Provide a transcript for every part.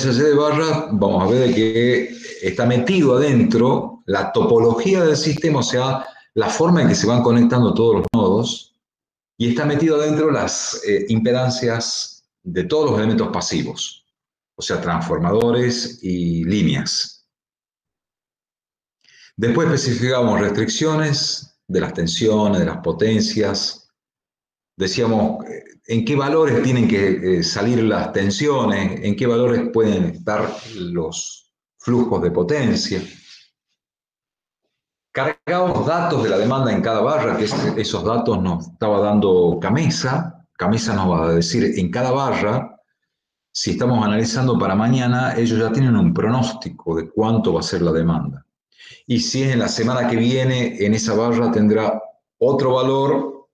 esa serie de barras vamos a ver de que está metido adentro la topología del sistema, o sea, la forma en que se van conectando todos los nodos, y está metido adentro las impedancias de todos los elementos pasivos, o sea, transformadores y líneas. Después especificamos restricciones de las tensiones, de las potencias. Decíamos en qué valores tienen que salir las tensiones, en qué valores pueden estar los flujos de potencia. Cargábamos datos de la demanda en cada barra, que esos datos nos estaba dando Camesa. Camesa nos va a decir en cada barra, si estamos analizando para mañana, ellos ya tienen un pronóstico de cuánto va a ser la demanda. Y si es en la semana que viene, en esa barra tendrá otro valor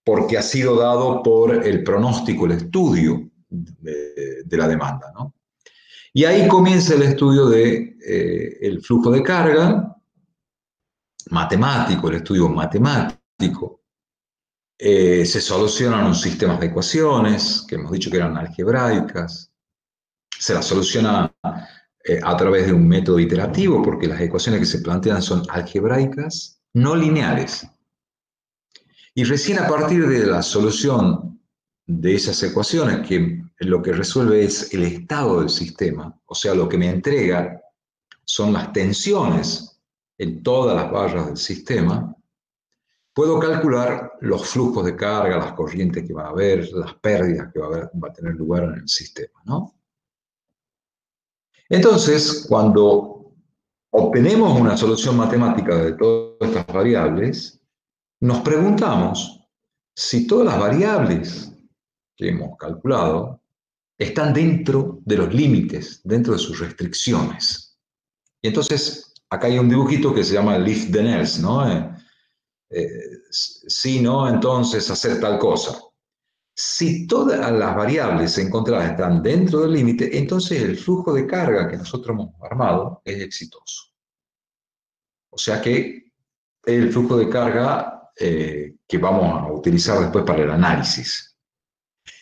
porque ha sido dado por el pronóstico, el estudio de la demanda, ¿no? Y ahí comienza el estudio de el flujo de carga matemático, el estudio matemático. Se solucionan los sistemas de ecuaciones, que hemos dicho que eran algebraicas. Se las soluciona a través de un método iterativo, porque las ecuaciones que se plantean son algebraicas, no lineales. Y recién a partir de la solución de esas ecuaciones, que lo que resuelve es el estado del sistema, o sea, lo que me entrega son las tensiones en todas las barras del sistema, puedo calcular los flujos de carga, las corrientes que va a haber, las pérdidas que va a tener lugar en el sistema, ¿no? Entonces, cuando obtenemos una solución matemática de todas estas variables, nos preguntamos si todas las variables que hemos calculado están dentro de los límites, dentro de sus restricciones. Y entonces, acá hay un dibujito que se llama el if then else, ¿no? Si no, entonces hacer tal cosa. Si todas las variables encontradas están dentro del límite, entonces el flujo de carga que nosotros hemos armado es exitoso. O sea que el flujo de carga que vamos a utilizar después para el análisis.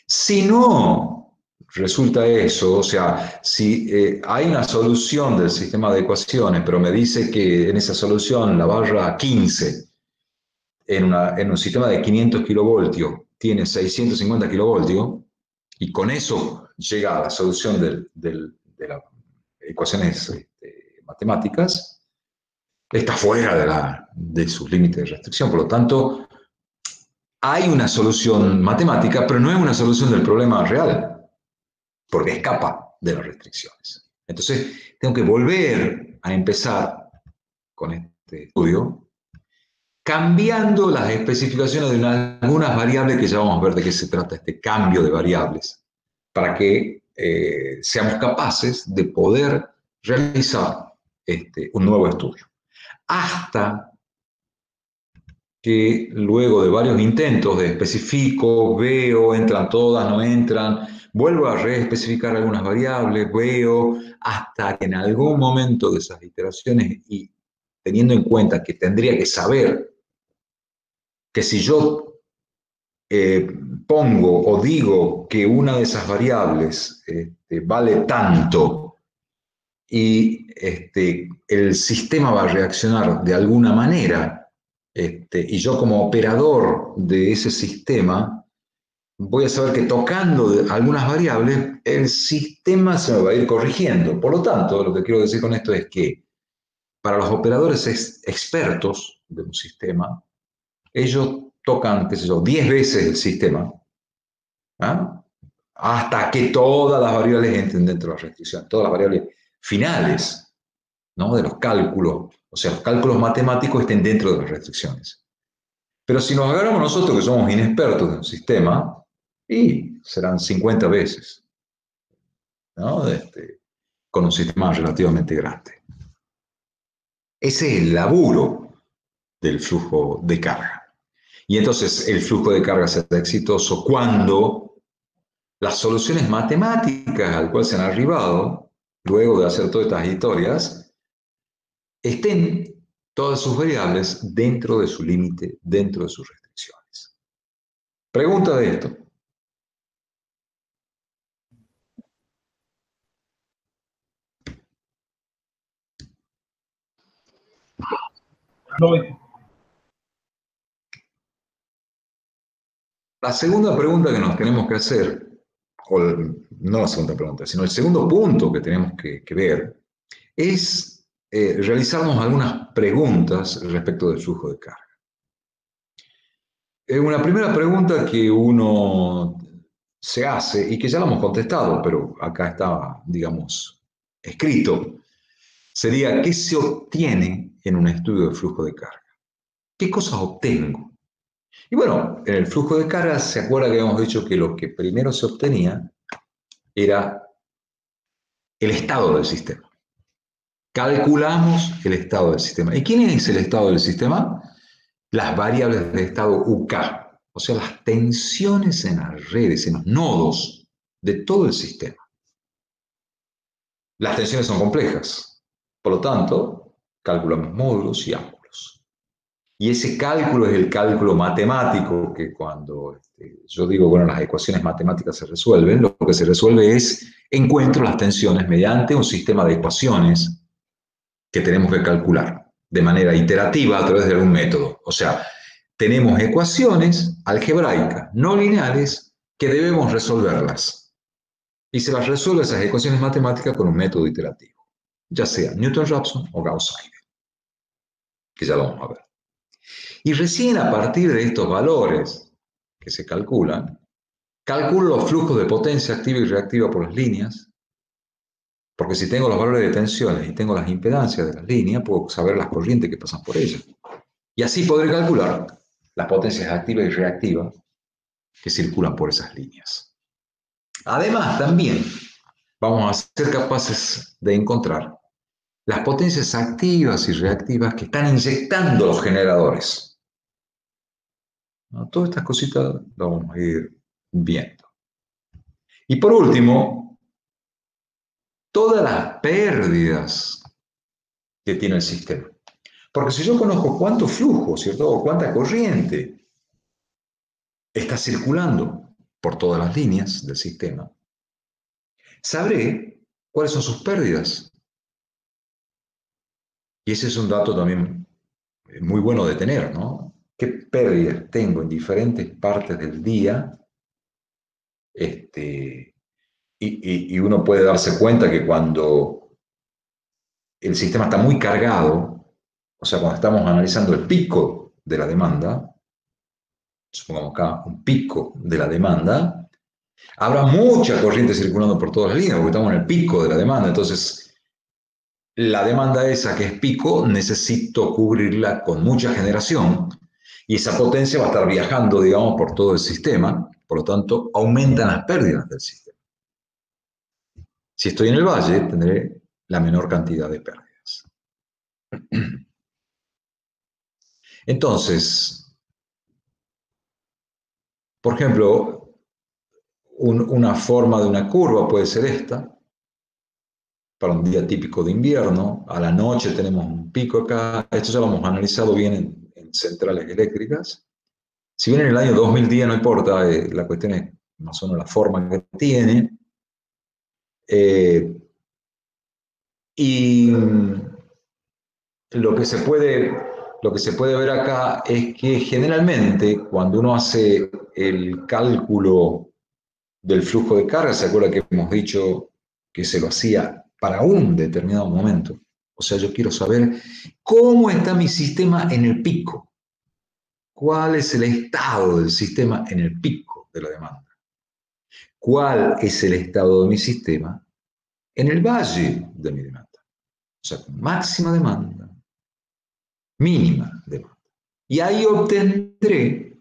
Si no resulta eso, o sea, si hay una solución del sistema de ecuaciones, pero me dice que en esa solución la barra 15 en un sistema de 500 kilovoltios tiene 650 kilovoltios, y con eso llega a la solución de las ecuaciones matemáticas, está fuera de sus límites de restricción. Por lo tanto, hay una solución matemática, pero no es una solución del problema real, porque escapa de las restricciones. Entonces, tengo que volver a empezar con este estudio, cambiando las especificaciones de algunas variables, que ya vamos a ver de qué se trata este cambio de variables, para que seamos capaces de poder realizar un nuevo estudio. Hasta que luego de varios intentos de especifico, veo, entran todas, no entran, vuelvo a reespecificar algunas variables, veo, hasta que en algún momento de esas iteraciones, y teniendo en cuenta que tendría que saber que si yo pongo o digo que una de esas variables vale tanto y el sistema va a reaccionar de alguna manera, y yo como operador de ese sistema voy a saber que tocando algunas variables el sistema se me va a ir corrigiendo. Por lo tanto, lo que quiero decir con esto es que para los operadores expertos de un sistema, ellos tocan, qué sé yo, 10 veces el sistema, ¿ah? Hasta que todas las variables entren dentro de la restricción, todas las variables finales, ¿no? De los cálculos, o sea, los cálculos matemáticos estén dentro de las restricciones. Pero si nos agarramos nosotros, que somos inexpertos en un sistema, y serán 50 veces, ¿no? Con un sistema relativamente grande. Ese es el laburo del flujo de carga. Y entonces el flujo de carga será exitoso cuando las soluciones matemáticas al cual se han arribado, luego de hacer todas estas historias, estén todas sus variables dentro de su límite, dentro de sus restricciones. Pregunta de esto. La segunda pregunta que nos tenemos que hacer, no la segunda pregunta, sino el segundo punto que tenemos que ver, es realizarnos algunas preguntas respecto del flujo de carga. Una primera pregunta que uno se hace y que ya lo hemos contestado, pero acá está, digamos, escrito, sería: ¿qué se obtiene en un estudio de flujo de carga? ¿Qué cosas obtengo? Y bueno, en el flujo de carga se acuerda que habíamos dicho que lo que primero se obtenía era el estado del sistema. Calculamos el estado del sistema. ¿Y quién es el estado del sistema? Las variables de estado UK, o sea, las tensiones en las redes, en los nodos de todo el sistema. Las tensiones son complejas, por lo tanto, calculamos módulos y ángulos. Y ese cálculo es el cálculo matemático que cuando yo digo, bueno, las ecuaciones matemáticas se resuelven, lo que se resuelve es encuentro las tensiones mediante un sistema de ecuaciones que tenemos que calcular de manera iterativa a través de algún método. O sea, tenemos ecuaciones algebraicas no lineales que debemos resolverlas. Y se las resuelve esas ecuaciones matemáticas con un método iterativo, ya sea Newton-Raphson o Gauss-Seidel, que ya lo vamos a ver. Y recién a partir de estos valores que se calculan, calculo los flujos de potencia activa y reactiva por las líneas, porque si tengo los valores de tensiones y tengo las impedancias de las líneas, puedo saber las corrientes que pasan por ellas. Y así podré calcular las potencias activas y reactivas que circulan por esas líneas. Además, también vamos a ser capaces de encontrar las potencias activas y reactivas que están inyectando los generadores. ¿No? Todas estas cositas las vamos a ir viendo. Y por último, todas las pérdidas que tiene el sistema. Porque si yo conozco cuánto flujo, ¿cierto? O cuánta corriente está circulando por todas las líneas del sistema, sabré cuáles son sus pérdidas. Y ese es un dato también muy bueno de tener, ¿no? ¿Qué pérdidas tengo en diferentes partes del día? Y uno puede darse cuenta que cuando el sistema está muy cargado, o sea, cuando estamos analizando el pico de la demanda, supongamos acá un pico de la demanda, habrá mucha corriente circulando por todas las líneas, porque estamos en el pico de la demanda. Entonces, la demanda esa que es pico, necesito cubrirla con mucha generación, y esa potencia va a estar viajando, digamos, por todo el sistema, por lo tanto, aumentan las pérdidas del sistema. Si estoy en el valle, tendré la menor cantidad de pérdidas. Entonces, por ejemplo, una forma de una curva puede ser esta. Para un día típico de invierno, a la noche tenemos un pico acá. Esto ya lo hemos analizado bien en centrales eléctricas. Si bien en el año 2010 no importa, la cuestión es más o menos la forma que tiene. Y lo que se puede ver acá es que generalmente cuando uno hace el cálculo del flujo de carga, se acuerda que hemos dicho que se lo hacía para un determinado momento. O sea, yo quiero saber cómo está mi sistema en el pico. ¿Cuál es el estado del sistema en el pico de la demanda? ¿Cuál es el estado de mi sistema en el valle de mi demanda? O sea, con máxima demanda, mínima demanda. Y ahí obtendré,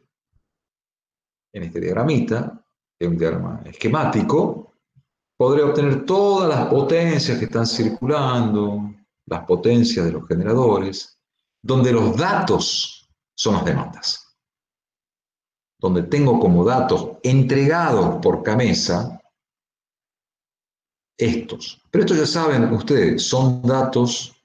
en este diagramita, es un diagrama esquemático, podré obtener todas las potencias que están circulando, las potencias de los generadores, donde los datos son las demandas. Donde tengo como datos entregados por Gamesa estos. Pero estos ya saben ustedes, son datos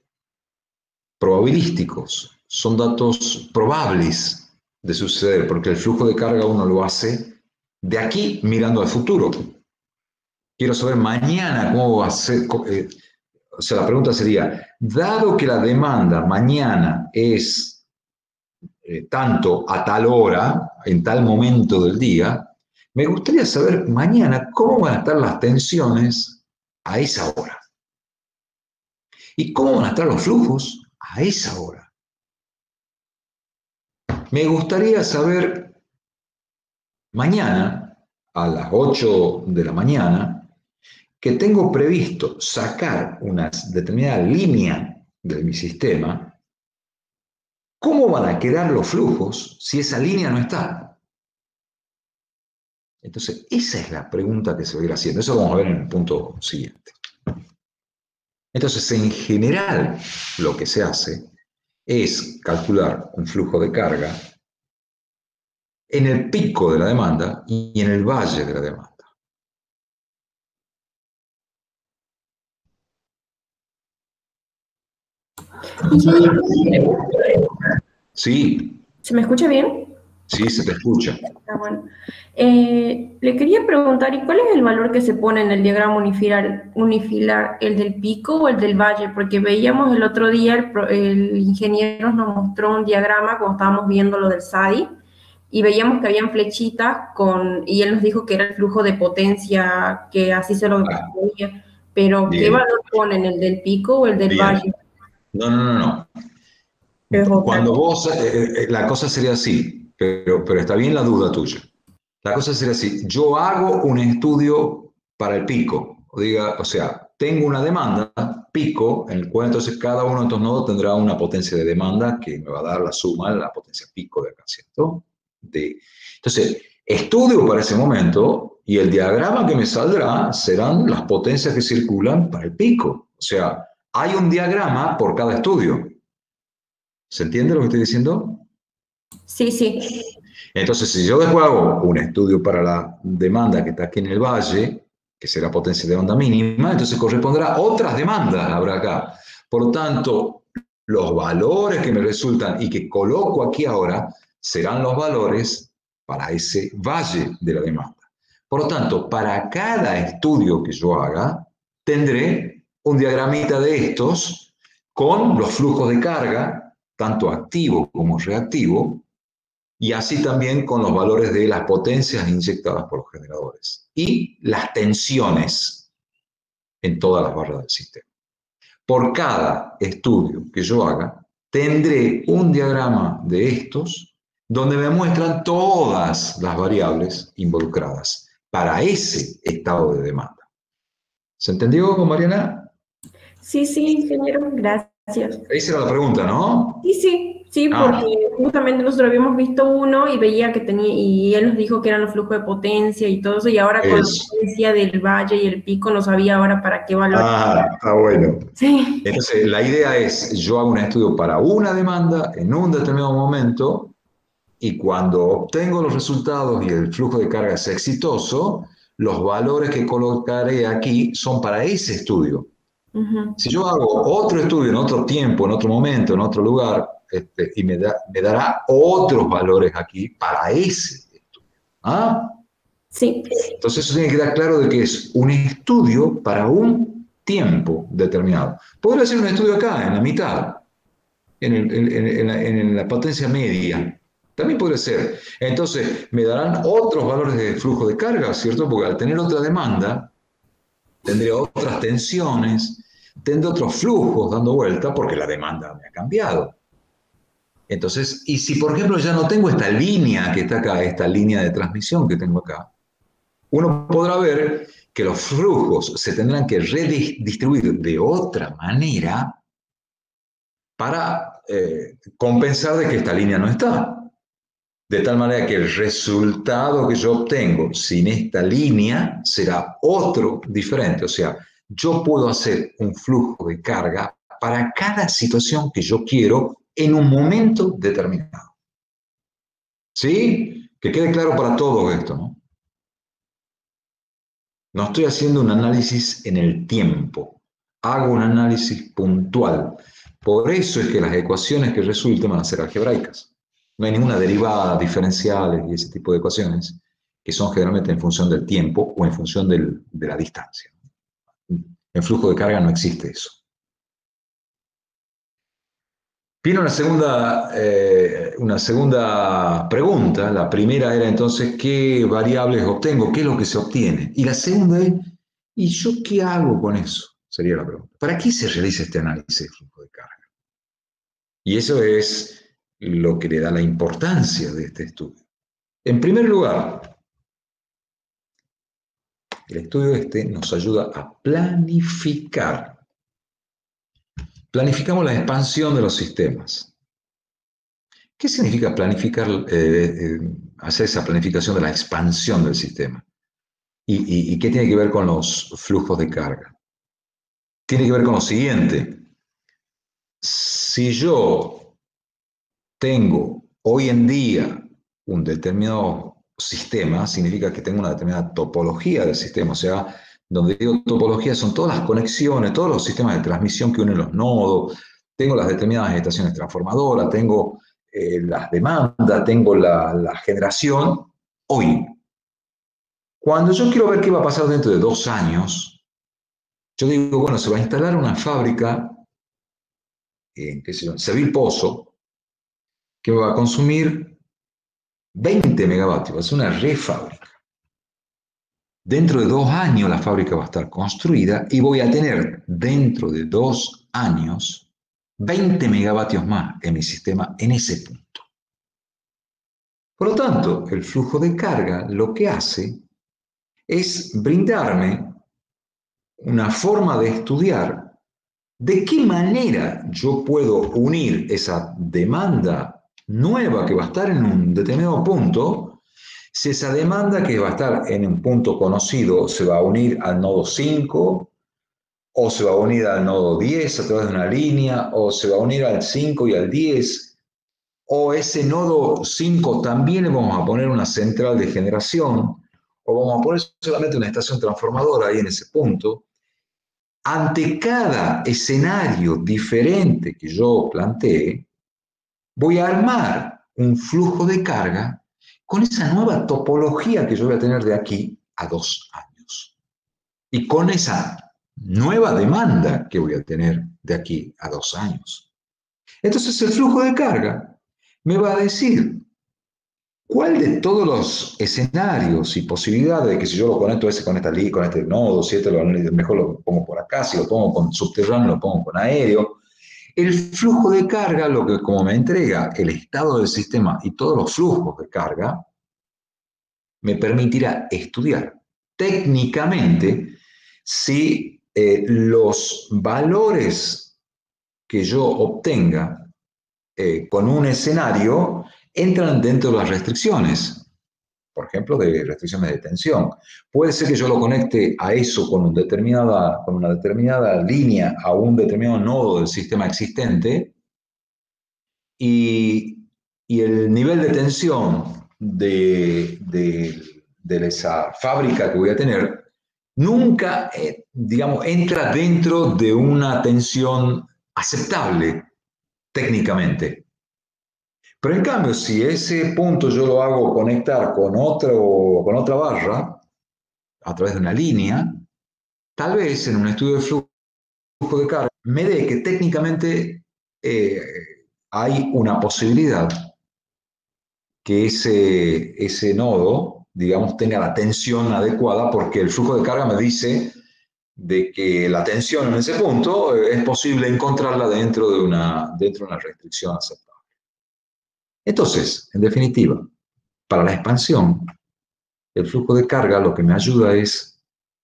probabilísticos, son datos probables de suceder, porque el flujo de carga uno lo hace de aquí mirando al futuro. Quiero saber mañana cómo va a ser. O sea, la pregunta sería, dado que la demanda mañana es tanto a tal hora, en tal momento del día, me gustaría saber mañana cómo van a estar las tensiones a esa hora. ¿Y cómo van a estar los flujos a esa hora? Me gustaría saber mañana, a las 8 de la mañana, que tengo previsto sacar una determinada línea de mi sistema. ¿Cómo van a quedar los flujos si esa línea no está? Entonces, esa es la pregunta que se va a ir haciendo. Eso lo vamos a ver en el punto siguiente. Entonces, en general, lo que se hace es calcular un flujo de carga en el pico de la demanda y en el valle de la demanda. Ingeniero, Sí, ¿se me escucha bien? sí, se te escucha. Ah, bueno. Le quería preguntar, ¿y cuál es el valor que se pone en el diagrama unifilar, el del pico o el del valle? Porque veíamos el otro día, el ingeniero nos mostró un diagrama cuando estábamos viendo lo del SADI, y veíamos que habían flechitas y él nos dijo que era el flujo de potencia, que así se lo Ah, veía. Pero, ¿qué bien, valor ponen, el del pico o el del bien. valle? No, no, no, no. Es otra Cuando cosa. vos, la cosa sería así, pero está bien la duda tuya. La cosa sería así, yo hago un estudio para el pico, o sea, tengo una demanda, pico, en el cual entonces cada uno de estos nodos tendrá una potencia de demanda que me va a dar la suma de la potencia pico de acá, ¿cierto? Entonces, estudio para ese momento y el diagrama que me saldrá serán las potencias que circulan para el pico. O sea, hay un diagrama por cada estudio. ¿Se entiende lo que estoy diciendo? Sí, sí. Entonces, si yo después hago un estudio para la demanda que está aquí en el valle, que será potencia de demanda mínima, entonces corresponderá otras demandas, habrá acá. Por tanto, los valores que me resultan y que coloco aquí ahora serán los valores para ese valle de la demanda. Por lo tanto, para cada estudio que yo haga, tendré un diagramita de estos con los flujos de carga, tanto activo como reactivo, y así también con los valores de las potencias inyectadas por los generadores y las tensiones en todas las barras del sistema. Por cada estudio que yo haga, tendré un diagrama de estos donde me muestran todas las variables involucradas para ese estado de demanda. ¿Se entendió, Mariana? Sí, sí, ingeniero, gracias. Esa era la pregunta, ¿no? Sí, sí, sí, porque Ah, justamente nosotros habíamos visto uno y veía que tenía, y él nos dijo que eran los flujos de potencia y todo eso, y ahora con la eso. potencia del valle y el pico no sabía ahora para qué valor. Ah, está bueno. Sí, Entonces, la idea es, yo hago un estudio para una demanda en un determinado momento y cuando obtengo los resultados y el flujo de carga es exitoso, los valores que colocaré aquí son para ese estudio. ujú. Si yo hago otro estudio en otro tiempo, en otro momento, en otro lugar, y me dará otros valores aquí para ese estudio. ¿Ah? Sí, Entonces eso tiene que quedar claro de que es un estudio para un tiempo determinado. Podría ser un estudio acá, en la mitad, en la potencia media. También podría ser. Entonces, me darán otros valores de flujo de carga, ¿cierto? Porque al tener otra demanda, tendré otras tensiones, tendré otros flujos dando vuelta porque la demanda me ha cambiado. Entonces, y si por ejemplo ya no tengo esta línea que está acá, esta línea de transmisión que tengo acá, uno podrá ver que los flujos se tendrán que redistribuir de otra manera para compensar de que esta línea no está. De tal manera que el resultado que yo obtengo sin esta línea será otro diferente. O sea, yo puedo hacer un flujo de carga para cada situación que yo quiero en un momento determinado. ¿Sí? Que quede claro para todo esto, ¿no? No estoy haciendo un análisis en el tiempo, hago un análisis puntual. Por eso es que las ecuaciones que resulten van a ser algebraicas. No hay ninguna derivada, diferenciales y ese tipo de ecuaciones que son generalmente en función del tiempo o en función de la distancia. En flujo de carga no existe eso. Viene una segunda pregunta. La primera era entonces, ¿qué variables obtengo? ¿Qué es lo que se obtiene? Y la segunda es, ¿y yo qué hago con eso? Sería la pregunta. ¿Para qué se realiza este análisis de flujo de carga? Y eso es lo que le da la importancia de este estudio. En primer lugar, el estudio este nos ayuda a planificar. Planificamos la expansión de los sistemas. ¿Qué significa planificar, hacer esa planificación de la expansión del sistema? ¿Y qué tiene que ver con los flujos de carga? Tiene que ver con lo siguiente. Si yo tengo hoy en día un determinado sistema, significa que tengo una determinada topología del sistema, o sea, donde digo topología son todas las conexiones, todos los sistemas de transmisión que unen los nodos, tengo las determinadas estaciones transformadoras, tengo las demandas, tengo la generación. Hoy, cuando yo quiero ver qué va a pasar dentro de 2 años, yo digo, bueno, se va a instalar una fábrica en, qué sé yo, en Seville Pozo, que va a consumir 20 megavatios, es una refábrica. Dentro de 2 años la fábrica va a estar construida y voy a tener dentro de 2 años 20 megavatios más en mi sistema en ese punto. Por lo tanto, el flujo de carga lo que hace es brindarme una forma de estudiar de qué manera yo puedo unir esa demanda nueva que va a estar en un determinado punto, si esa demanda que va a estar en un punto conocido se va a unir al nodo 5, o se va a unir al nodo 10 a través de una línea, o se va a unir al 5 y al 10, o ese nodo 5 también le vamos a poner una central de generación, o vamos a poner solamente una estación transformadora ahí en ese punto. Ante cada escenario diferente que yo plantee, voy a armar un flujo de carga con esa nueva topología que yo voy a tener de aquí a 2 años. Y con esa nueva demanda que voy a tener de aquí a 2 años. Entonces el flujo de carga me va a decir cuál de todos los escenarios y posibilidades de que si yo lo conecto ese con esta línea, con este nodo, si este mejor lo pongo por acá, si lo pongo con subterráneo, lo pongo con aéreo. El flujo de carga, lo que como me entrega el estado del sistema y todos los flujos de carga, me permitirá estudiar técnicamente si los valores que yo obtenga con un escenario entran dentro de las restricciones, por ejemplo, de restricciones de tensión. Puede ser que yo lo conecte a eso con una determinada línea a un determinado nodo del sistema existente y el nivel de tensión de esa fábrica que voy a tener nunca, digamos, entra dentro de una tensión aceptable técnicamente. Pero en cambio, si ese punto yo lo hago conectar con otra barra, a través de una línea, tal vez en un estudio de flujo de carga me dé que técnicamente hay una posibilidad que ese nodo, digamos, tenga la tensión adecuada, porque el flujo de carga me dice de que la tensión en ese punto es posible encontrarla dentro de una restricción aceptable. Entonces, en definitiva, para la expansión, el flujo de carga lo que me ayuda es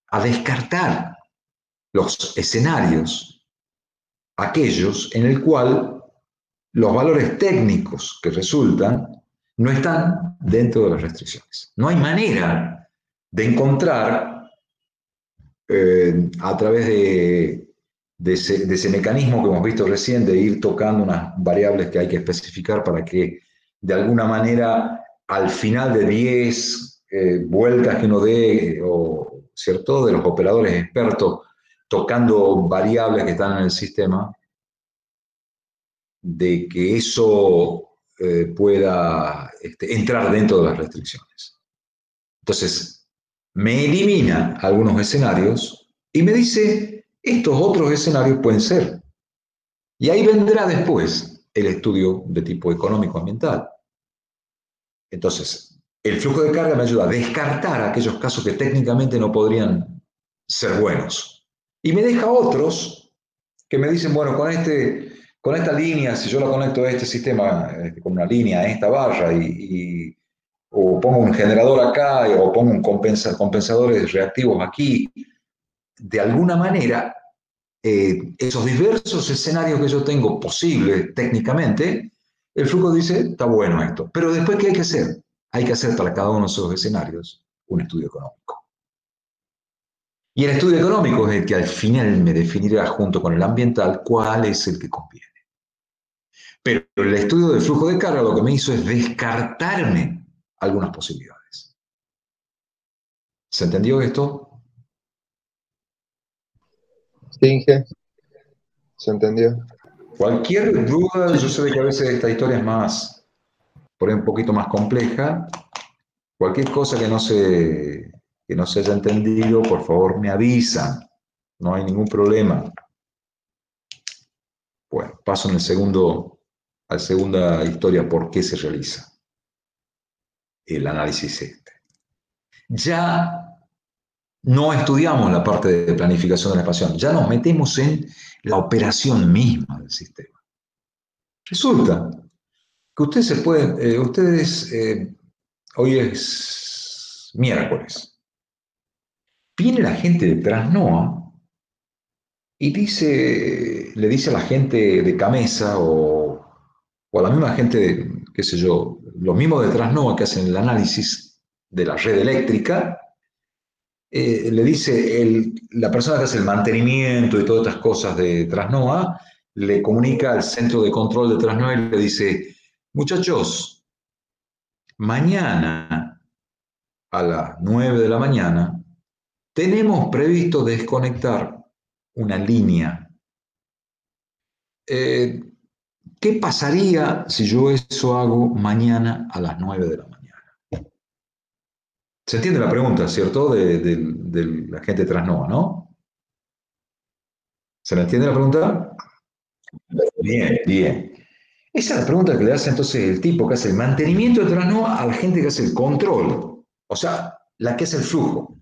a descartar los escenarios, aquellos en el cual los valores técnicos que resultan no están dentro de las restricciones. No hay manera de encontrar a través de ese mecanismo que hemos visto recién, de ir tocando unas variables que hay que especificar para que de alguna manera al final de 10 vueltas que uno dé, o cierto, de los operadores expertos tocando variables que están en el sistema, de que eso pueda entrar dentro de las restricciones. Entonces, me elimina algunos escenarios y me dice, estos otros escenarios pueden ser. Y ahí vendrá después el estudio de tipo económico ambiental. Entonces, el flujo de carga me ayuda a descartar aquellos casos que técnicamente no podrían ser buenos. Y me deja otros que me dicen, bueno, con esta línea, si yo la conecto a este sistema con una línea a esta barra o pongo un generador acá o pongo compensadores reactivos aquí, de alguna manera, esos diversos escenarios que yo tengo posibles técnicamente, el flujo dice, está bueno esto. Pero después, ¿qué hay que hacer? Hay que hacer para cada uno de esos escenarios un estudio económico. Y el estudio económico es el que al final me definirá junto con el ambiental cuál es el que conviene. Pero el estudio del flujo de carga lo que me hizo es descartarme algunas posibilidades. ¿Se entendió esto? Sí, Inge, se entendió. Cualquier duda, yo sé que a veces esta historia es más, por ahí un poquito más compleja. Cualquier cosa que no se haya entendido, por favor me avisan. No hay ningún problema. Bueno, paso a la segunda historia, ¿por qué se realiza el análisis este? Ya no estudiamos la parte de planificación de la expansión, ya nos metemos en la operación misma del sistema. Resulta que hoy es miércoles, viene la gente de Trasnoa y le dice a la gente de Camesa o a la misma gente de, qué sé yo, los mismos de Trasnoa que hacen el análisis de la red eléctrica, le dice la persona que hace el mantenimiento y todas estas cosas de Trasnoa, le comunica al centro de control de Trasnoa y le dice, muchachos, mañana a las 9 de la mañana tenemos previsto desconectar una línea. ¿Qué pasaría si yo eso hago mañana a las 9 de la mañana? ¿Se entiende la pregunta, cierto? De la gente de Trasnoa, ¿no? ¿Se me entiende la pregunta? Bien, bien. Esa es la pregunta que le hace entonces el tipo que hace el mantenimiento de Trasnoa a la gente que hace el control. O sea, la que hace el flujo.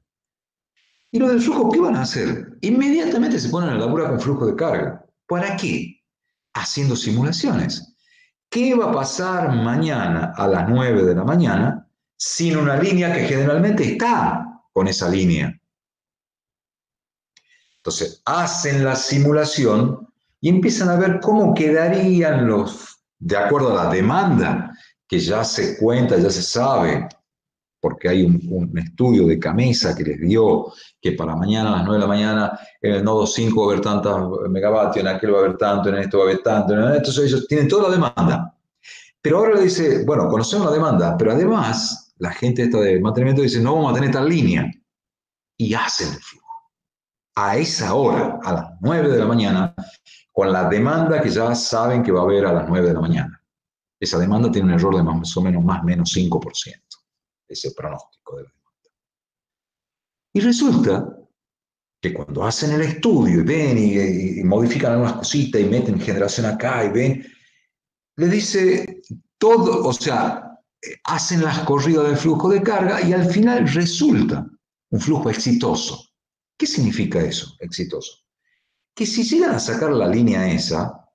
¿Y lo del flujo qué van a hacer? Inmediatamente se ponen a laburar con flujo de carga. ¿Para qué? Haciendo simulaciones. ¿Qué va a pasar mañana a las 9 de la mañana sin una línea que generalmente está con esa línea? Entonces, hacen la simulación y empiezan a ver cómo quedarían de acuerdo a la demanda, que ya se cuenta, ya se sabe, porque hay un estudio de Camesa que les dio que para mañana a las 9 de la mañana en el nodo 5 va a haber tantos megavatios, en aquel va a haber tanto, en esto va a haber tanto, entonces ellos tienen toda la demanda. Pero ahora le dice, bueno, conocemos la demanda, pero además la gente esta de mantenimiento dice, no vamos a tener tal línea. Y hacen el flujo. A esa hora, a las 9 de la mañana, con la demanda que ya saben que va a haber a las 9 de la mañana. Esa demanda tiene un error de más o menos más o menos 5%. Ese pronóstico de la demanda. Y resulta que cuando hacen el estudio y ven y modifican algunas cositas y meten generación acá y ven, le dice todo, o sea, hacen las corridas del flujo de carga y al final resulta un flujo exitoso. ¿Qué significa eso, exitoso? Que si llegan a sacar la línea esa,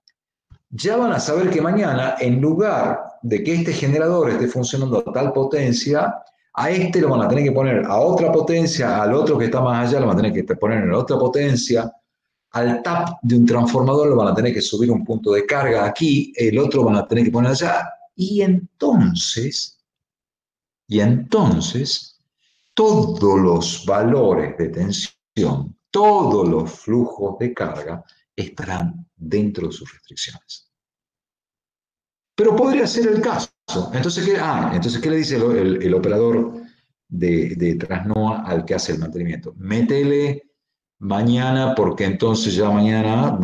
ya van a saber que mañana, en lugar de que este generador esté funcionando a tal potencia, a este lo van a tener que poner a otra potencia, al otro que está más allá lo van a tener que poner en otra potencia, al tap de un transformador lo van a tener que subir un punto de carga aquí, el otro van a tener que poner allá, y entonces todos los valores de tensión, todos los flujos de carga estarán dentro de sus restricciones. Pero podría ser el caso. Entonces, ¿qué le dice el operador de Trasnoa al que hace el mantenimiento? Métele mañana, porque entonces ya mañana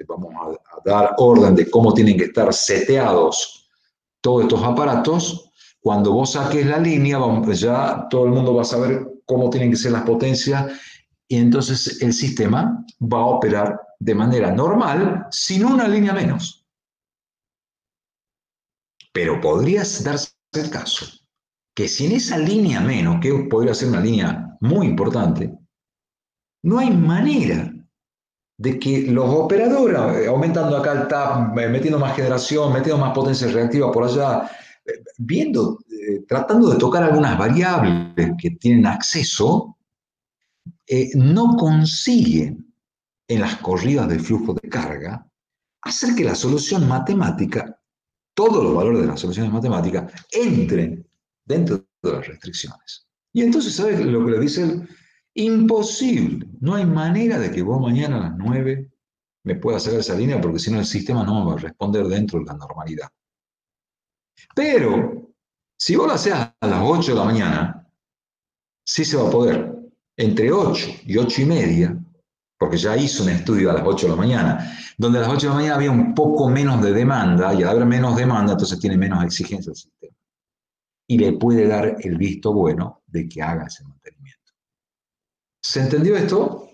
vamos a dar orden de cómo tienen que estar seteados todos estos aparatos. Cuando vos saques la línea, ya todo el mundo va a saber cómo tienen que ser las potencias y entonces el sistema va a operar de manera normal sin una línea menos. Pero podría darse el caso que si en esa línea menos, que podría ser una línea muy importante, no hay manera de que los operadores, aumentando acá el TAP, metiendo más generación, metiendo más potencia reactiva por allá, viendo, tratando de tocar algunas variables que tienen acceso, no consiguen en las corridas del flujo de carga hacer que la solución matemática, todos los valores de las soluciones matemáticas, entren dentro de las restricciones. Y entonces, ¿sabes lo que le dice él? Imposible. No hay manera de que vos mañana a las 9 me puedas sacar esa línea porque si no el sistema no me va a responder dentro de la normalidad. Pero, si vos lo haces a las 8 de la mañana, sí se va a poder. Entre 8 y 8 y media, porque ya hizo un estudio a las 8 de la mañana, donde a las 8 de la mañana había un poco menos de demanda, y al haber menos demanda, entonces tiene menos exigencia el sistema. Y le puede dar el visto bueno de que haga ese mantenimiento. ¿Se entendió esto?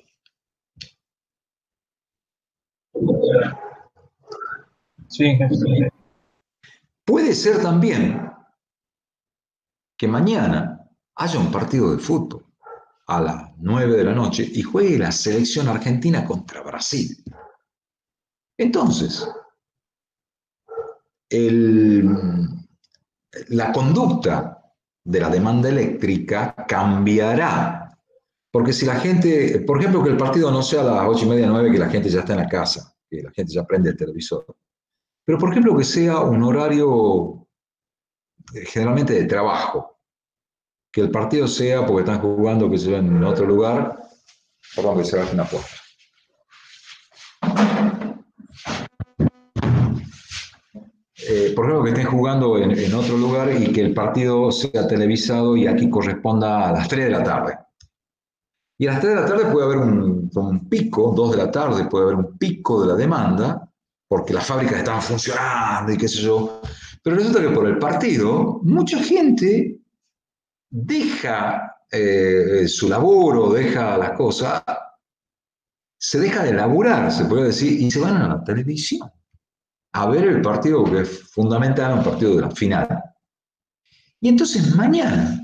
Sí. Puede ser también que mañana haya un partido de fútbol a las 9 de la noche y juegue la selección argentina contra Brasil. Entonces, la conducta de la demanda eléctrica cambiará. Porque si la gente, por ejemplo, que el partido no sea a las 8 y media, 9, que la gente ya está en la casa, que la gente ya prende el televisor. Pero, por ejemplo, que sea un horario generalmente de trabajo. Que el partido sea porque están jugando, que se ven en otro lugar. Perdón, que se baje una puerta. Por ejemplo, que estén jugando en otro lugar y que el partido sea televisado y aquí corresponda a las 3 de la tarde. Y a las 3 de la tarde puede haber un pico, 2 de la tarde puede haber un pico de la demanda, porque las fábricas estaban funcionando y qué sé yo. Pero resulta que por el partido, mucha gente deja su laburo, deja las cosas, se deja de laburar, se puede decir, y se van a la televisión a ver el partido que es fundamental, un partido de la final. Y entonces mañana,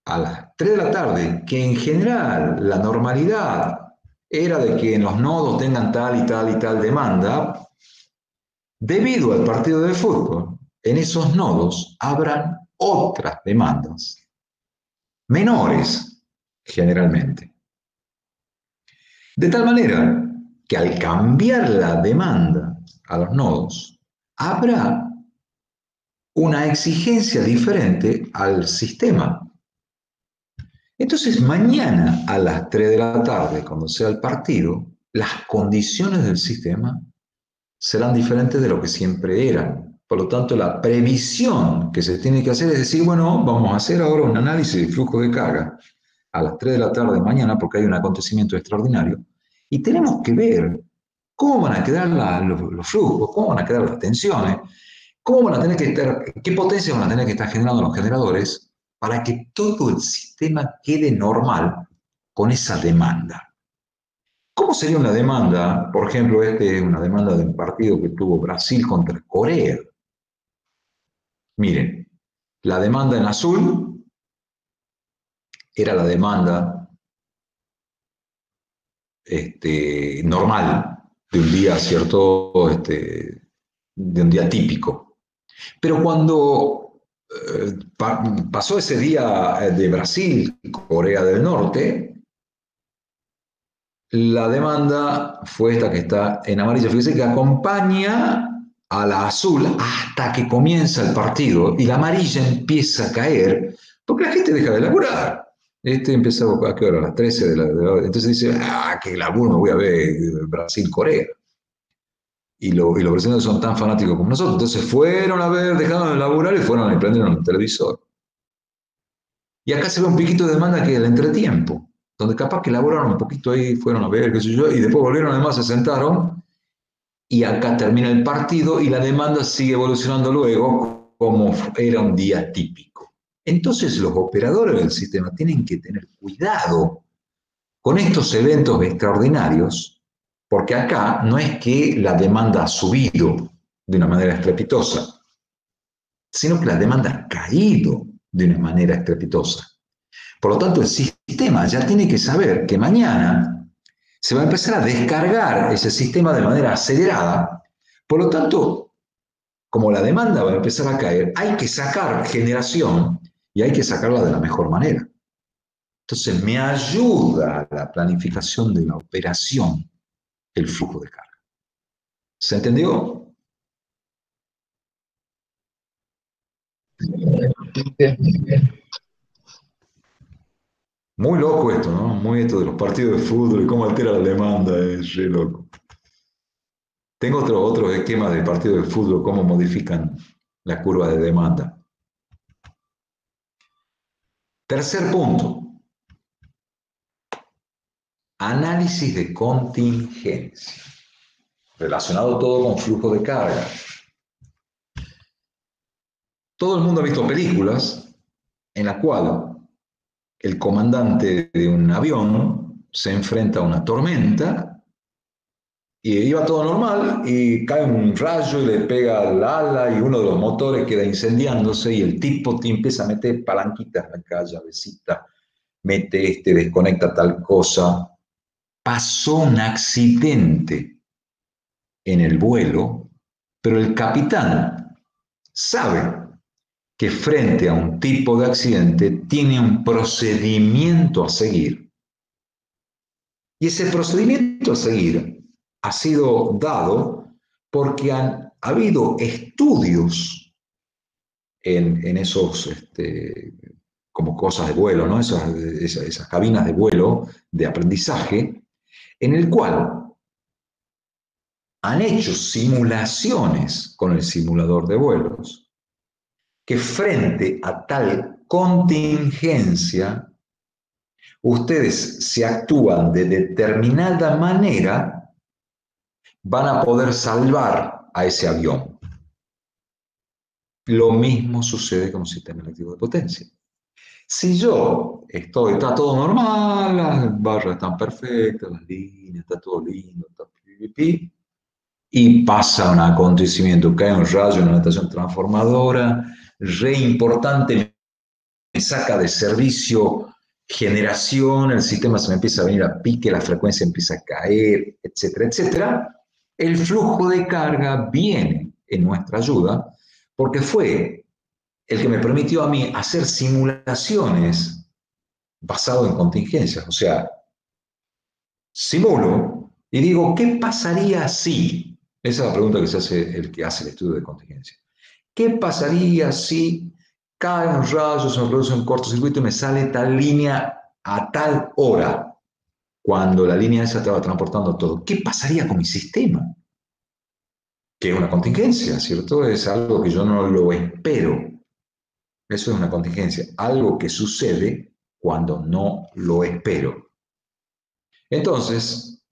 a las 3 de la tarde, que en general la normalidad era de que en los nodos tengan tal y tal y tal demanda, debido al partido de fútbol, en esos nodos habrán otras demandas, menores generalmente. De tal manera que al cambiar la demanda a los nodos, habrá una exigencia diferente al sistema. Entonces, mañana a las 3 de la tarde, cuando sea el partido, las condiciones del sistema serán diferentes de lo que siempre eran. Por lo tanto, la previsión que se tiene que hacer es decir, bueno, vamos a hacer ahora un análisis de flujo de carga a las 3 de la tarde mañana, porque hay un acontecimiento extraordinario, y tenemos que ver cómo van a quedar los flujos, cómo van a quedar las tensiones, cómo van a tener que estar, qué potencia van a tener que estar generando los generadores para que todo el sistema quede normal con esa demanda. ¿Cómo sería una demanda? Por ejemplo, es una demanda de un partido que tuvo Brasil contra Corea. Miren, la demanda en azul era la demanda normal de un día, ¿cierto? De un día típico. Pero cuando pasó ese día de Brasil, Corea del Norte, la demanda fue esta que está en amarillo. Fíjense que acompaña a la azul hasta que comienza el partido y la amarilla empieza a caer porque la gente deja de laburar. Empieza a qué hora, a las 13 de la entonces dice, qué laburo, me voy a ver Brasil-Corea. Y los brasileños son tan fanáticos como nosotros. Entonces fueron a ver, dejaron de laburar y fueron y prendieron el televisor. Y acá se ve un piquito de demanda que es el entretiempo, donde capaz que laboraron un poquito ahí, fueron a ver, qué sé yo, y después volvieron, además se sentaron, y acá termina el partido y la demanda sigue evolucionando luego como era un día típico. Entonces los operadores del sistema tienen que tener cuidado con estos eventos extraordinarios, porque acá no es que la demanda ha subido de una manera estrepitosa, sino que la demanda ha caído de una manera estrepitosa. Por lo tanto, el sistema ya tiene que saber que mañana se va a empezar a descargar ese sistema de manera acelerada. Por lo tanto, como la demanda va a empezar a caer, hay que sacar generación y hay que sacarla de la mejor manera. Entonces, me ayuda a la planificación de la operación el flujo de carga. ¿Se entendió? Muy loco esto, ¿no? Muy esto de los partidos de fútbol y cómo altera la demanda, es re loco. Tengo otros esquemas de partidos de fútbol, cómo modifican la curva de demanda. Tercer punto. Análisis de contingencia. Relacionado todo con flujo de carga. Todo el mundo ha visto películas en las cuales el comandante de un avión se enfrenta a una tormenta y iba todo normal y cae un rayo y le pega al ala y uno de los motores queda incendiándose y el tipo te empieza a meter palanquitas acá, llavecita, mete desconecta tal cosa. Pasó un accidente en el vuelo, pero el capitán sabe que frente a un tipo de accidente tiene un procedimiento a seguir. Y ese procedimiento a seguir ha sido dado porque han habido estudios en esos, como cosas de vuelo, ¿no? Esas cabinas de vuelo, de aprendizaje, en el cual han hecho simulaciones con el simulador de vuelos, que frente a tal contingencia, ustedes si actúan de determinada manera, van a poder salvar a ese avión. Lo mismo sucede con un sistema eléctrico de potencia. Si yo está todo normal, las barras están perfectas, las líneas, está todo lindo, está pipipi, y pasa un acontecimiento, cae un rayo en una estación transformadora, re importante, me saca de servicio generación, el sistema se me empieza a venir a pique, la frecuencia empieza a caer, etcétera, etcétera. El flujo de carga viene en nuestra ayuda porque fue el que me permitió a mí hacer simulaciones basado en contingencias. O sea, simulo y digo, ¿qué pasaría si? Esa es la pregunta que se hace el que hace el estudio de contingencia. ¿Qué pasaría si cae un rayo, se me produce un cortocircuito y me sale tal línea a tal hora? Cuando la línea esa estaba transportando todo. ¿Qué pasaría con mi sistema? Que es una contingencia, ¿cierto? Es algo que yo no lo espero. Eso es una contingencia. Algo que sucede cuando no lo espero. Entonces,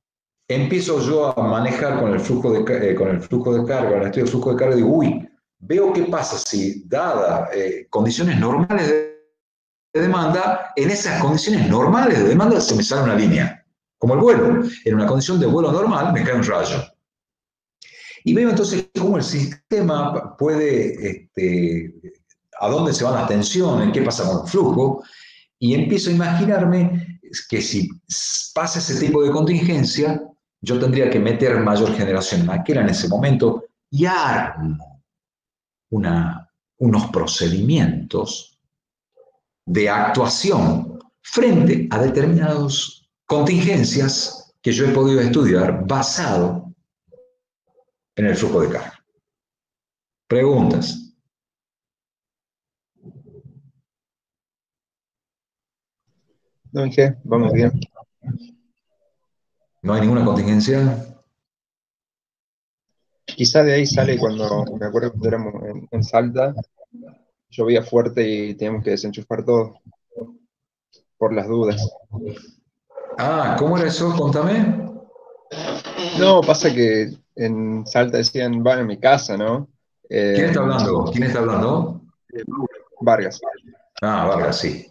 empiezo yo a manejar con el flujo de carga, el estudio de flujo de carga, y digo, uy, veo qué pasa si, dadas condiciones normales de demanda, en esas condiciones normales de demanda se me sale una línea, como el vuelo. En una condición de vuelo normal me cae un rayo. Y veo entonces cómo el sistema puede, a dónde se van las tensiones, qué pasa con el flujo, y empiezo a imaginarme que si pasa ese tipo de contingencia, yo tendría que meter mayor generación maquera en ese momento y armo unos procedimientos de actuación frente a determinadas contingencias que yo he podido estudiar basado en el flujo de carga. ¿Preguntas? No, Inge, vamos bien. ¿No hay ninguna contingencia? Quizá de ahí sale cuando, me acuerdo cuando éramos en Salta, llovía fuerte y teníamos que desenchufar todo, por las dudas. Ah, ¿cómo era eso? Contame. No, pasa que en Salta decían, van a mi casa, ¿no? ¿Quién está Eh, hablando? ¿Quién está hablando? Vargas, Ah, Vargas, sí.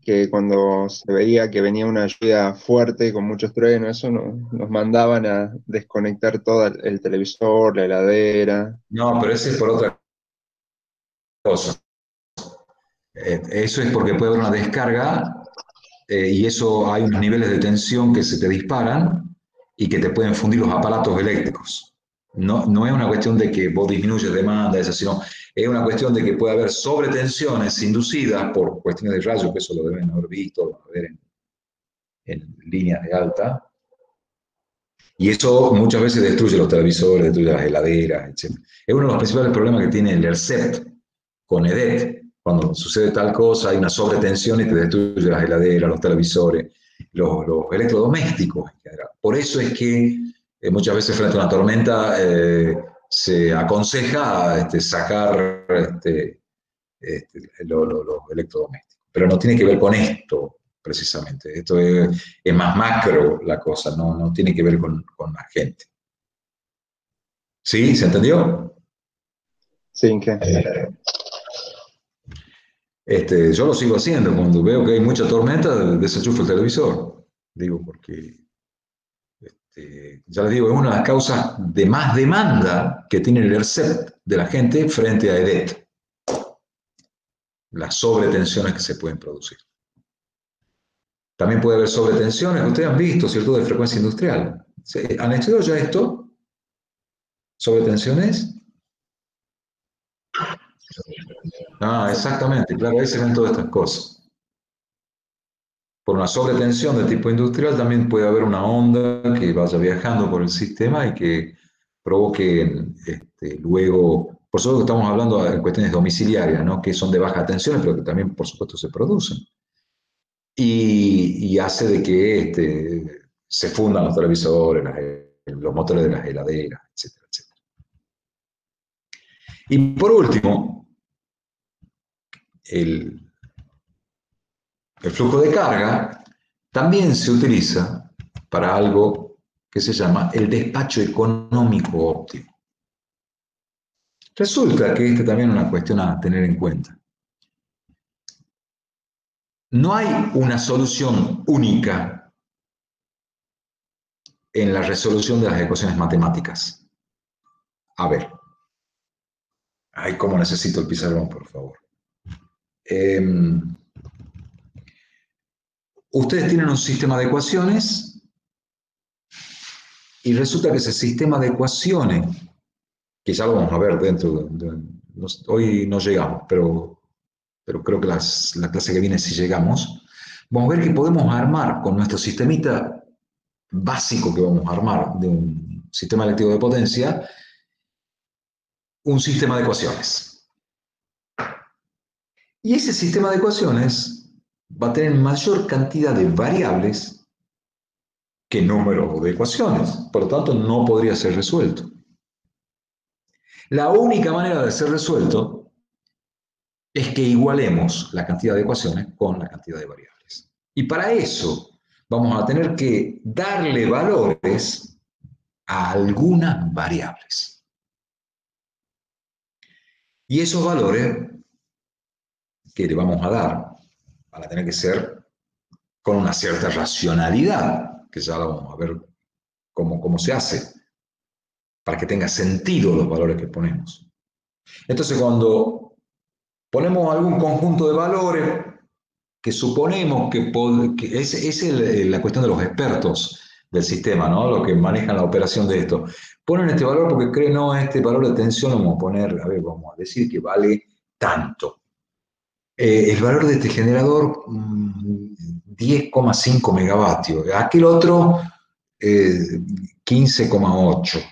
que cuando se veía que venía una lluvia fuerte con muchos truenos, eso nos mandaban a desconectar todo el televisor, la heladera. No, pero ese es por otra cosas. Eso es porque puede haber una descarga y eso hay unos niveles de tensión que se te disparan y que te pueden fundir los aparatos eléctricos. No es una cuestión de que vos disminuyes demanda, eso, sino es una cuestión de que puede haber sobretensiones inducidas por cuestiones de rayos, que eso lo deben haber visto, ver en líneas de alta. Y eso muchas veces destruye los televisores, destruye las heladeras, etc. Es uno de los principales problemas que tiene el ERCET con EDET. Cuando sucede tal cosa, hay una sobretensión y te destruye las heladeras, los televisores, los electrodomésticos. Por eso es que muchas veces frente a una tormenta se aconseja sacar los electrodomésticos. Pero no tiene que ver con esto, precisamente. Esto es más macro la cosa, no tiene que ver con la gente. ¿Sí? ¿Se entendió? Sí, ¿qué? Yo lo sigo haciendo. Cuando veo que hay mucha tormenta, desenchufo el televisor. Digo, porque, ya les digo, es una de las causas de más demanda que tiene el ERCET de la gente frente a EDET. Las sobretensiones que se pueden producir. También puede haber sobretensiones, ustedes han visto, ¿cierto?, de frecuencia industrial. ¿Han estudiado ya esto? ¿Sobretensiones? Exactamente, claro, ahí se ven todas estas cosas. Por una sobretensión de tipo industrial también puede haber una onda que vaya viajando por el sistema y que provoque luego, por supuesto estamos hablando de cuestiones domiciliarias, ¿no?, que son de baja tensión, pero que también, por supuesto, se producen. Y hace de que se fundan los televisores, los motores de las heladeras, etcétera, etcétera. Y por último, el flujo de carga también se utiliza para algo que se llama el despacho económico óptimo. Resulta que también es una cuestión a tener en cuenta. No hay una solución única en la resolución de las ecuaciones matemáticas. A ver. Ay, cómo necesito el pizarrón, por favor. Ustedes tienen un sistema de ecuaciones y resulta que ese sistema de ecuaciones, que ya lo vamos a ver dentro hoy no llegamos, pero creo que la clase que viene sí llegamos, vamos a ver que podemos armar con nuestro sistemita básico que vamos a armar de un sistema eléctrico de potencia, un sistema de ecuaciones. Y ese sistema de ecuaciones va a tener mayor cantidad de variables que número de ecuaciones. Por lo tanto, no podría ser resuelto. La única manera de ser resuelto es que igualemos la cantidad de ecuaciones con la cantidad de variables. Y para eso vamos a tener que darle valores a algunas variables. Y esos valores que le vamos a dar van a tener que ser con una cierta racionalidad, que ya lo vamos a ver cómo se hace, para que tenga sentido los valores que ponemos. Entonces, cuando ponemos algún conjunto de valores que suponemos que es la cuestión de los expertos del sistema, ¿no?, los que manejan la operación de esto, ponen este valor porque creen, no, este valor de tensión lo vamos a poner, a ver, vamos a decir que vale tanto. El valor de este generador, 10,5 megavatios. Aquel otro, 15,8.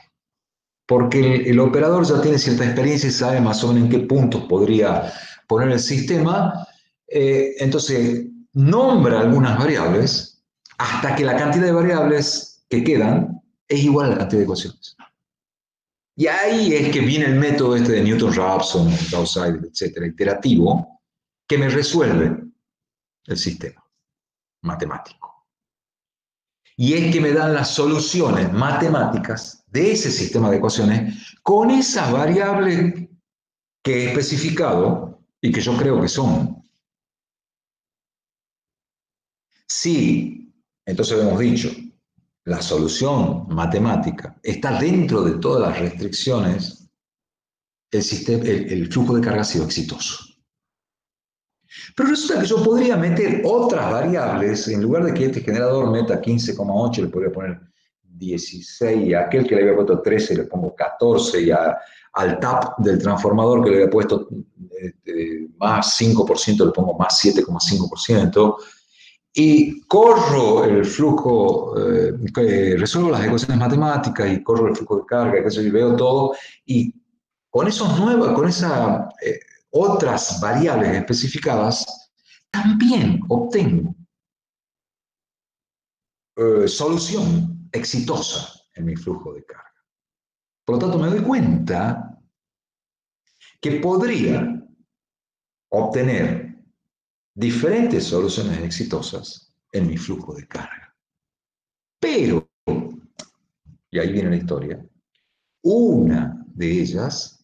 Porque el operador ya tiene cierta experiencia y sabe más o menos en qué puntos podría poner el sistema. Entonces, nombra algunas variables hasta que la cantidad de variables que quedan es igual a la cantidad de ecuaciones. Y ahí es que viene el método de Newton-Raphson, Gauss-Seidel, etcétera, iterativo, que me resuelve el sistema matemático. Y es que me dan las soluciones matemáticas de ese sistema de ecuaciones con esas variables que he especificado y que yo creo que son. Si, entonces hemos dicho, la solución matemática está dentro de todas las restricciones el flujo de carga ha sido exitoso. Pero resulta que yo podría meter otras variables, en lugar de que este generador meta 15,8, le podría poner 16, y a aquel que le había puesto 13 le pongo 14, y al tap del transformador que le había puesto más 5% le pongo más 7,5%, y corro el flujo, resuelvo las ecuaciones matemáticas y corro el flujo de carga, que yo veo todo, y con esas otras variables especificadas, también obtengo solución exitosa en mi flujo de carga. Por lo tanto, me doy cuenta que podría obtener diferentes soluciones exitosas en mi flujo de carga. Pero, y ahí viene la historia, una de ellas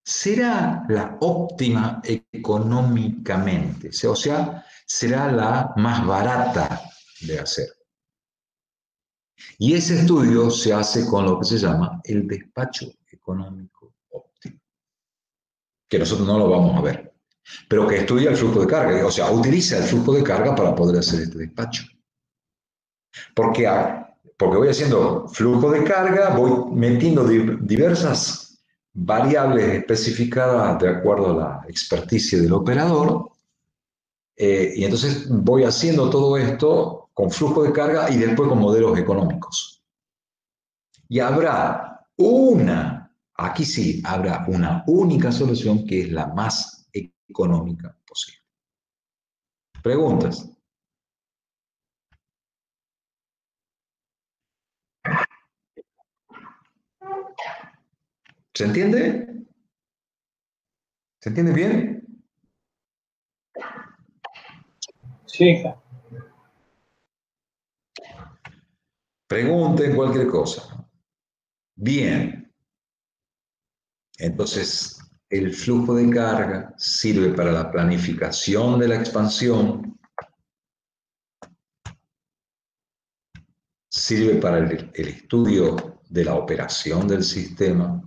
será la óptima económicamente, o sea, será la más barata de hacer. Y ese estudio se hace con lo que se llama el despacho económico óptimo, que nosotros no lo vamos a ver, pero que estudia el flujo de carga, o sea, utiliza el flujo de carga para poder hacer este despacho. Porque voy haciendo flujo de carga, voy metiendo diversas variables especificadas de acuerdo a la experticia del operador, y entonces voy haciendo todo esto con flujo de carga y después con modelos económicos. Y habrá aquí sí, habrá una única solución que es la más económica posible. ¿Preguntas? ¿Se entiende? ¿Se entiende bien? Sí. Pregunten cualquier cosa. Bien. Entonces, el flujo de carga sirve para la planificación de la expansión, sirve para el estudio de la operación del sistema,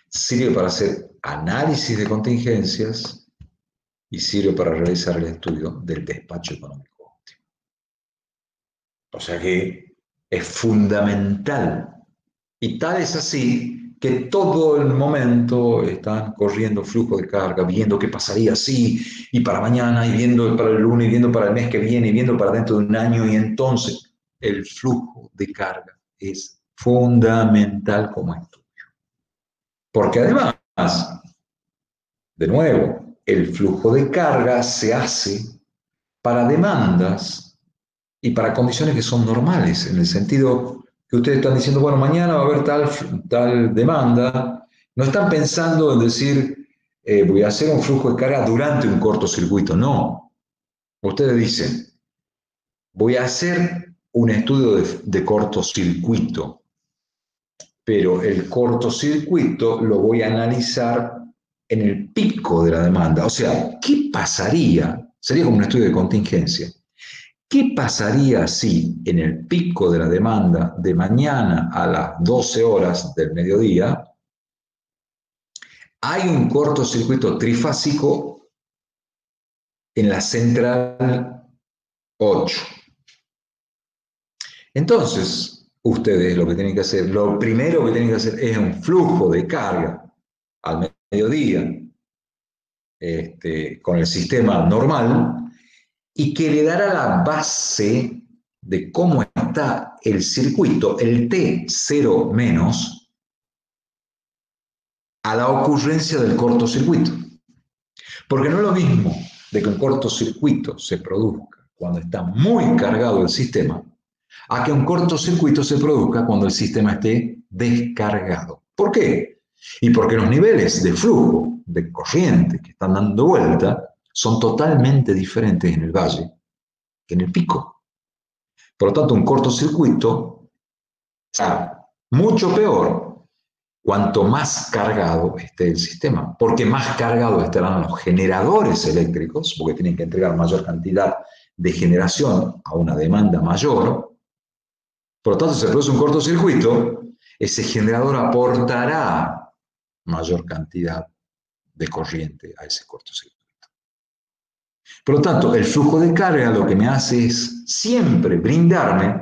sirve para hacer análisis de contingencias y sirve para realizar el estudio del despacho económico óptimo. O sea que es fundamental. Y tal es así que todo el momento están corriendo flujo de carga, viendo qué pasaría así, y para mañana, y viendo para el lunes, y viendo para el mes que viene, y viendo para dentro de un año, y entonces el flujo de carga es fundamental como estudio. Porque además, de nuevo, el flujo de carga se hace para demandas y para condiciones que son normales, en el sentido que ustedes están diciendo, bueno, mañana va a haber tal demanda. No están pensando en decir, voy a hacer un flujo de carga durante un cortocircuito. No. Ustedes dicen, voy a hacer un estudio de cortocircuito, pero el cortocircuito lo voy a analizar en el pico de la demanda. O sea, ¿qué pasaría? Sería como un estudio de contingencia. ¿Qué pasaría si en el pico de la demanda de mañana a las 12 horas del mediodía hay un cortocircuito trifásico en la central 8? Entonces, ustedes lo que tienen que hacer, lo primero que tienen que hacer es un flujo de carga al mediodía con el sistema normal, y que le dará la base de cómo está el circuito, el T0 menos, a la ocurrencia del cortocircuito. Porque no es lo mismo de que un cortocircuito se produzca cuando está muy cargado el sistema, a que un cortocircuito se produzca cuando el sistema esté descargado. ¿Por qué? Y porque los niveles de flujo, de corriente que están dando vuelta, son totalmente diferentes en el valle que en el pico. Por lo tanto, un cortocircuito está mucho peor cuanto más cargado esté el sistema, porque más cargados estarán los generadores eléctricos, porque tienen que entregar mayor cantidad de generación a una demanda mayor. Por lo tanto, si se produce un cortocircuito, ese generador aportará mayor cantidad de corriente a ese cortocircuito. Por lo tanto, el flujo de carga lo que me hace es siempre brindarme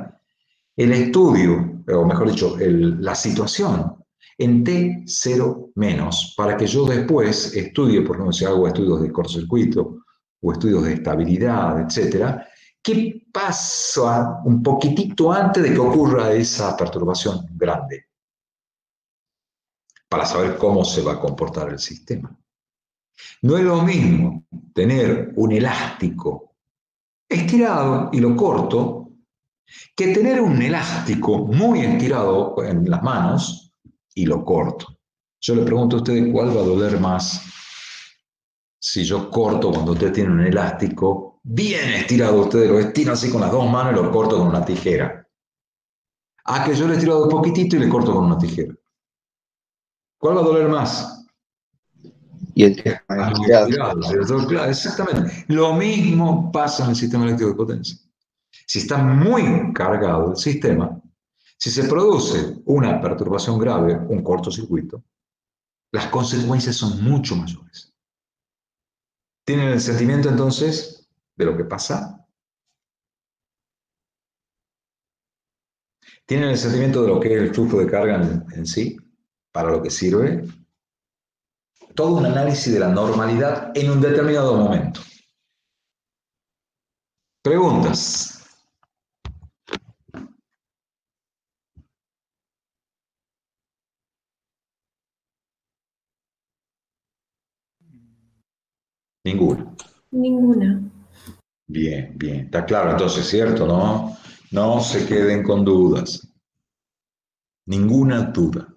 el estudio, o mejor dicho, la situación en T0 menos, para que yo después estudie, por ejemplo, si hago estudios de cortocircuito o estudios de estabilidad, etcétera, qué pasa un poquitito antes de que ocurra esa perturbación grande, para saber cómo se va a comportar el sistema. No es lo mismo tener un elástico estirado y lo corto, que tener un elástico muy estirado en las manos y lo corto. Yo le pregunto a ustedes cuál va a doler más si yo corto cuando usted tiene un elástico bien estirado, ustedes lo estiran así con las dos manos y lo corto con una tijera. A que yo le he estirado un poquitito y le corto con una tijera. ¿Cuál va a doler más? Y el que es más estirado, ¿cierto? Claro, exactamente. Lo mismo pasa en el sistema eléctrico de potencia. Si está muy cargado el sistema, si se produce una perturbación grave, un cortocircuito, las consecuencias son mucho mayores. ¿Tienen el sentimiento entonces de lo que pasa? ¿Tienen el sentimiento de lo que es el flujo de carga en sí? ¿Para lo que sirve? Todo un análisis de la normalidad en un determinado momento. Preguntas. Ninguna. Ninguna. Bien, bien. Está claro entonces, ¿cierto? No se queden con dudas. Ninguna duda.